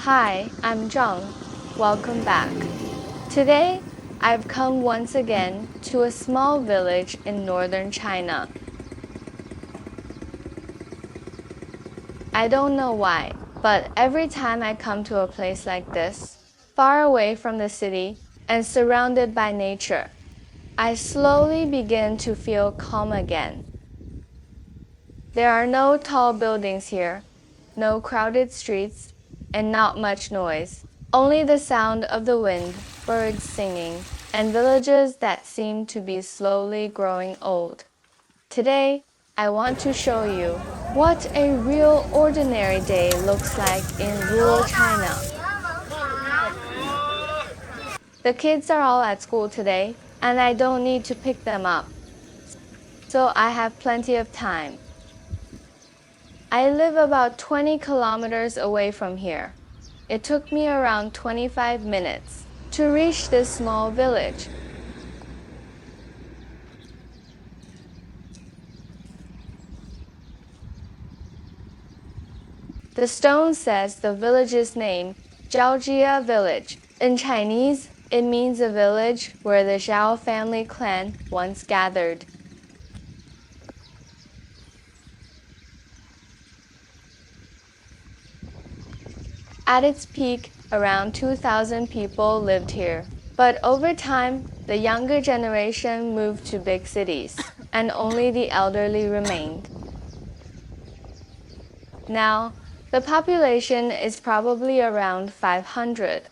Hi, I'm Zhang. Welcome back. Today, I've come once again to a small village in northern China. I don't know why, but every time I come to a place like this, far away from the city and surrounded by nature, I slowly begin to feel calm again. There are no tall buildings here, no crowded streets, and not much noise. Only the sound of the wind, birds singing, and villages that seem to be slowly growing old. Today, I want to show you what a real ordinary day looks like in rural China. The kids are all at school today, and I don't need to pick them up, so I have plenty of time. I live about 20 kilometers away from here. It took me around 25 minutes to reach this small village. The stone says the village's name, Zhaojia Village. In Chinese, it means a village where the Zhao family clan once gathered. At its peak, around 2,000 people lived here. But over time, the younger generation moved to big cities, and only the elderly remained. Now, the population is probably around 500.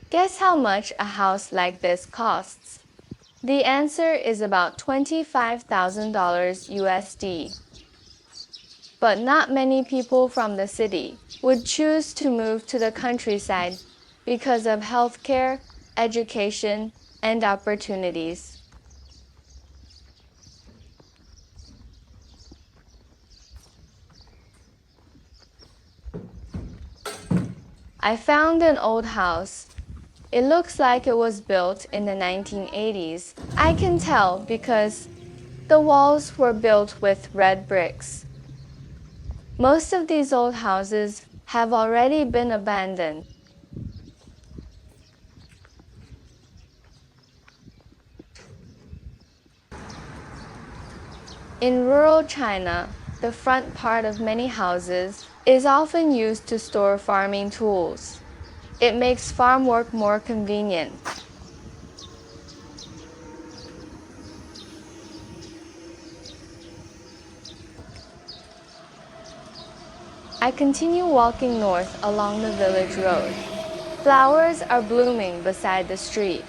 Guess how much a house like this costs? The answer is about $25,000 USD. But not many people from the city would choose to move to the countryside because of healthcare, education, and opportunities. I found an old house. It looks like it was built in the 1980s. I can tell because the walls were built with red bricks. Most of these old houses have already been abandoned. In rural China, the front part of many houses is often used to store farming tools. It makes farm work more convenient. I continue walking north along the village road. Flowers are blooming beside the street.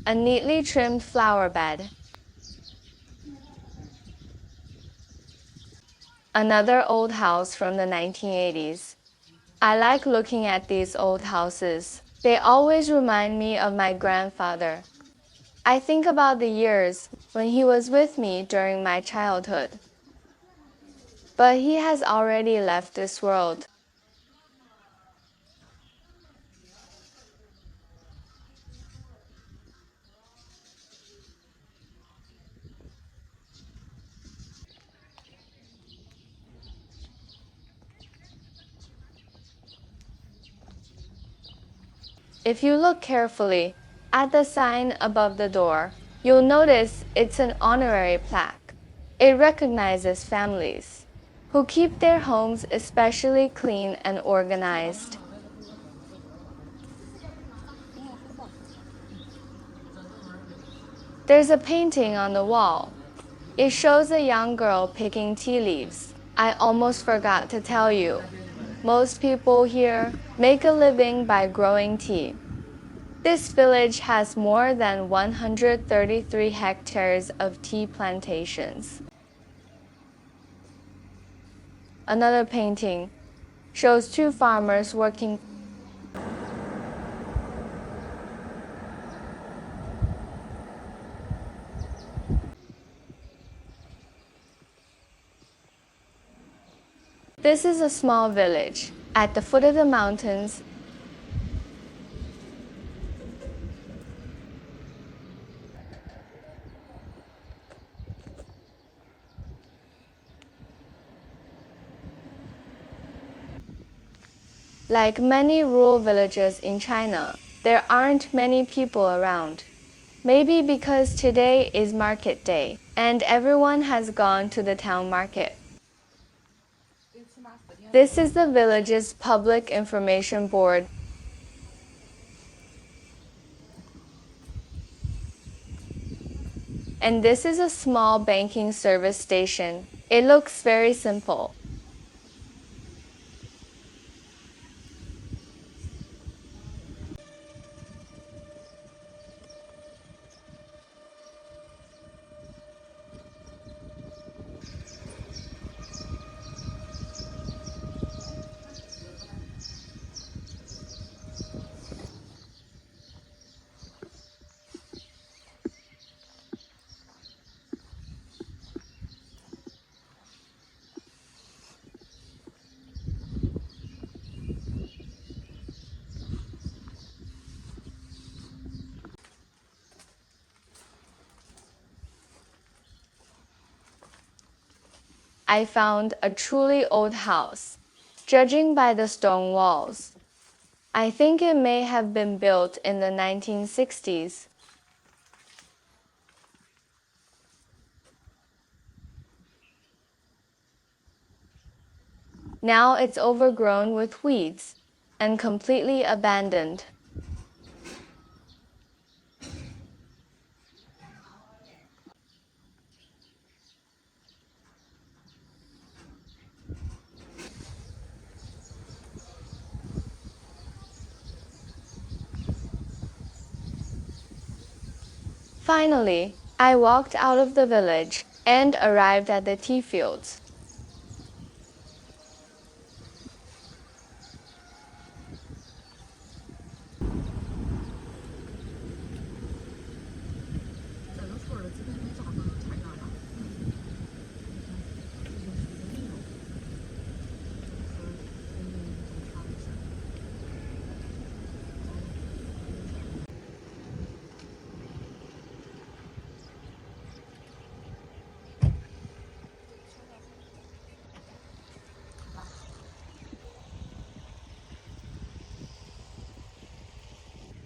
A neatly trimmed flower bed. Another old house from the 1980s. I like looking at these old houses. They always remind me of my grandfather. I think about the years when he was with me during my childhood. But he has already left this world. If you look carefully at the sign above the door, you'll notice it's an honorary plaque. It recognizes families who keep their homes especially clean and organized. There's a painting on the wall. It shows a young girl picking tea leaves. I almost forgot to tell you. Most people here make a living by growing tea. This village has more than 133 hectares of tea plantations. Another painting shows two farmers working. This is a small village at the foot of the mountains. Like many rural villages in China, there aren't many people around. Maybe because today is market day and everyone has gone to the town market. This is the village's public information board. And this is a small banking service station. It looks very simple. I found a truly old house, judging by the stone walls. I think it may have been built in the 1960s. Now it's overgrown with weeds and completely abandoned. Finally, I walked out of the village and arrived at the tea fields.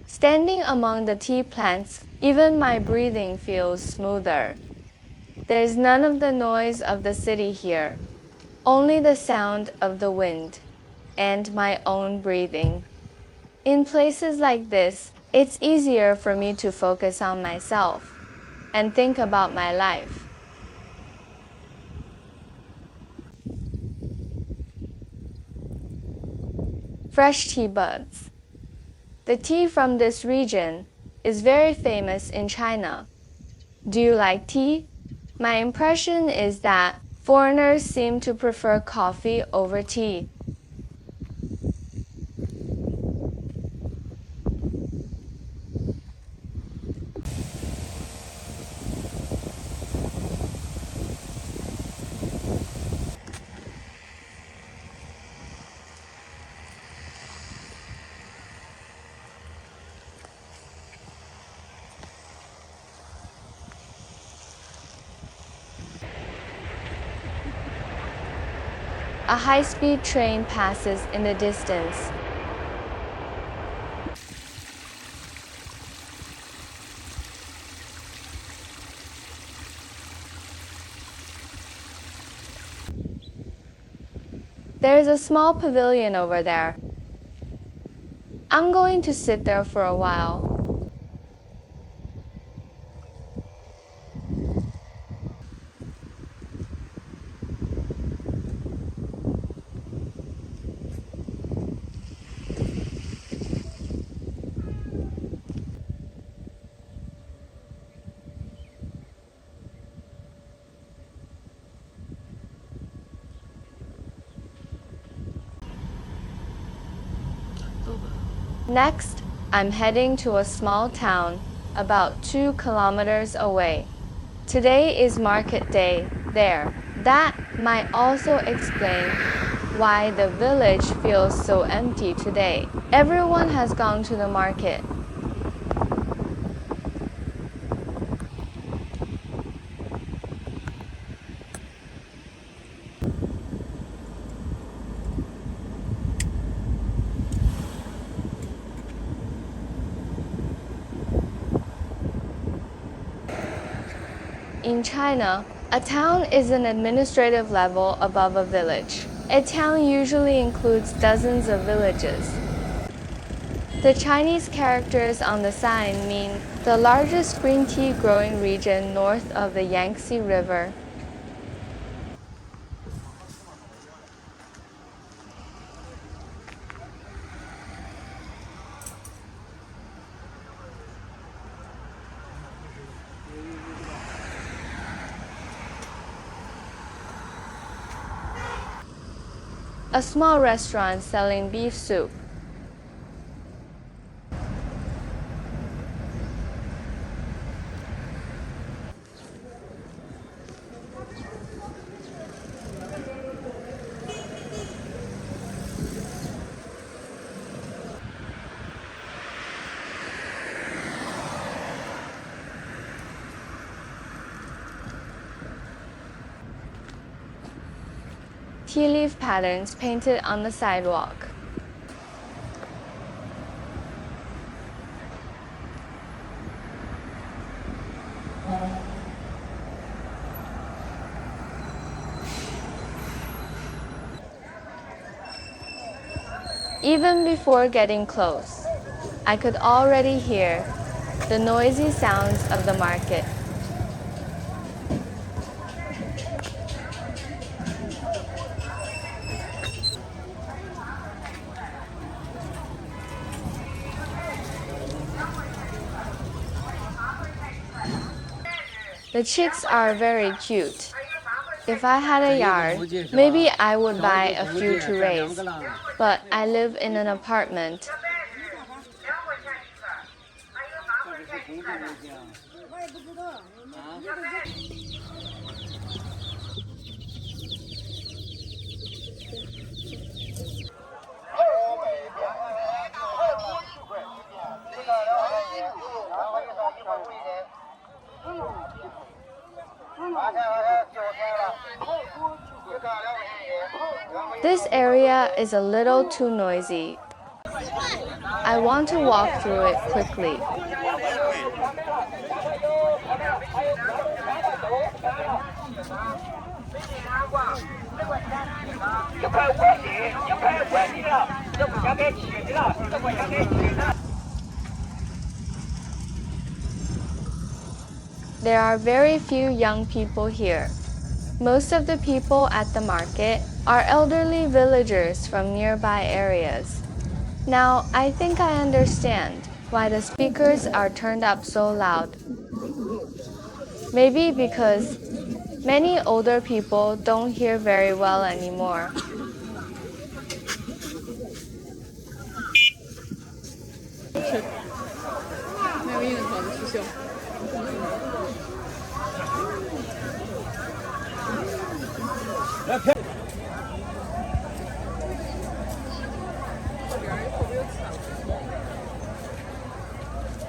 Standing among the tea plants, even my breathing feels smoother. There's none of the noise of the city here, only the sound of the wind and my own breathing. In places like this, it's easier for me to focus on myself and think about my life. Fresh tea buds. The tea from this region is very famous in China. Do you like tea? My impression is that foreigners seem to prefer coffee over tea. A high-speed train passes in the distance. There's a small pavilion over there. I'm going to sit there for a while. Next, I'm heading to a small town about 2 kilometers away. Today is market day there. That might also explain why the village feels so empty today. Everyone has gone to the market. In China, a town is an administrative level above a village. A town usually includes dozens of villages. The Chinese characters on the sign mean the largest green tea growing region north of the Yangtze River. A small restaurant selling beef soup. Tea leaf patterns painted on the sidewalk. Even before getting close, I could already hear the noisy sounds of the market. The chicks are very cute. If I had a yard, maybe I would buy a few to raise, but I live in an apartment. This area is a little too noisy. I want to walk through it quickly. There are very few young people here. Most of the people at the market are elderly villagers from nearby areas. Now, I think I understand why the speakers are turned up so loud. Maybe because many older people don't hear very well anymore.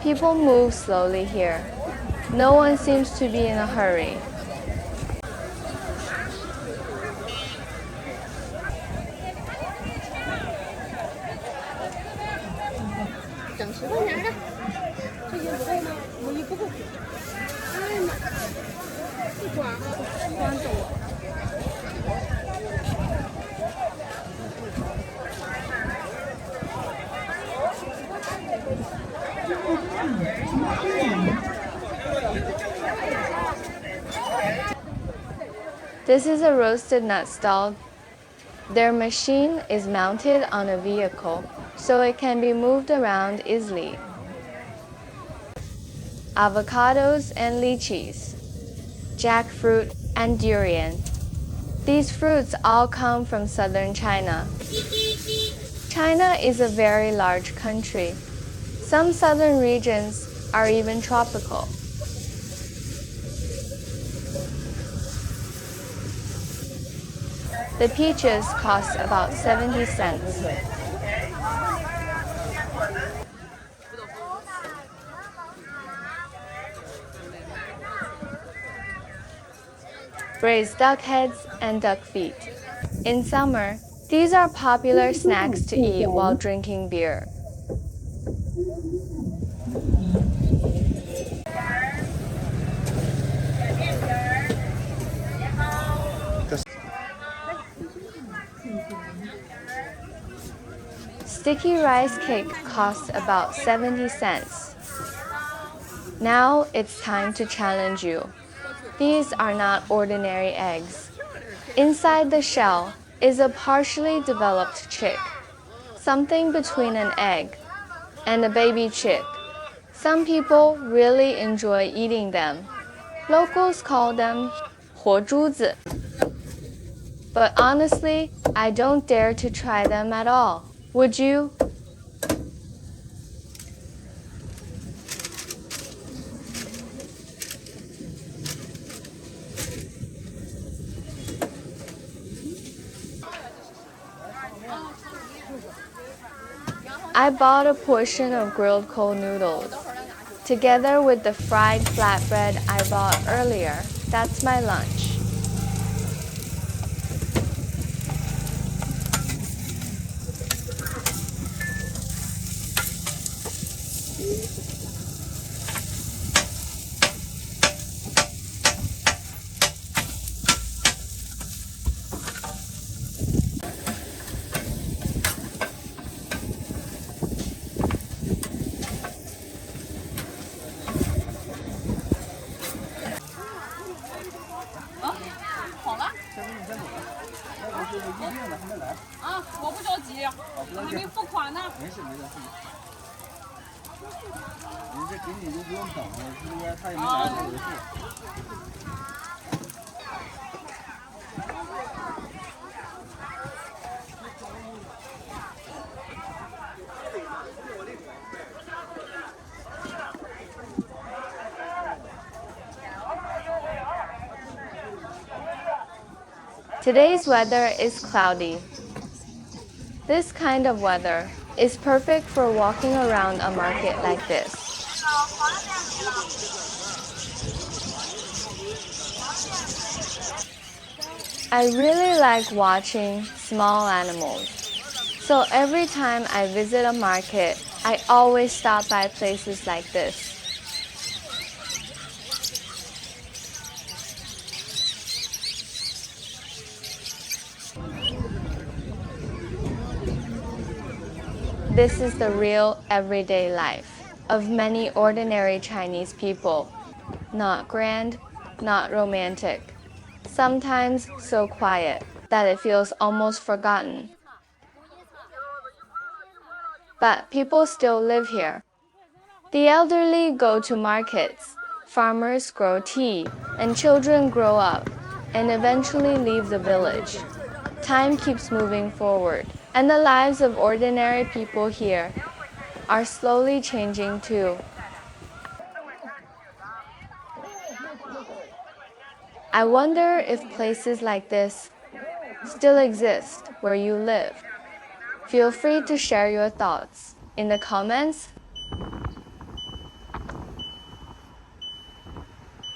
People move slowly here. No one seems to be in a hurry. This is a roasted nut stall. Their machine is mounted on a vehicle, so it can be moved around easily. Avocados and lychees, jackfruit and durian. These fruits all come from southern China. China is a very large country. Some southern regions are even tropical. The peaches cost about 70 cents. Braised duck heads and duck feet. In summer, these are popular snacks to eat while drinking beer. Sticky rice cake costs about 70 cents. Now it's time to challenge you. These are not ordinary eggs. Inside the shell is a partially developed chick, something between an egg and a baby chick. Some people really enjoy eating them. Locals call them 活珠子. But honestly, I don't dare to try them at all. Would you? I bought a portion of grilled cold noodles, together with the fried flatbread I bought earlier. That's my lunch. Today's weather is cloudy. This kind of weather is perfect for walking around a market like this. I really like watching small animals. So every time I visit a market, I always stop by places like this. This is the real everyday life of many ordinary Chinese people. Not grand, not romantic. Sometimes so quiet that it feels almost forgotten. But people still live here. The elderly go to markets, farmers grow tea, and children grow up and eventually leave the village. Time keeps moving forward, and the lives of ordinary people here are slowly changing too. I wonder if places like this still exist where you live. Feel free to share your thoughts in the comments.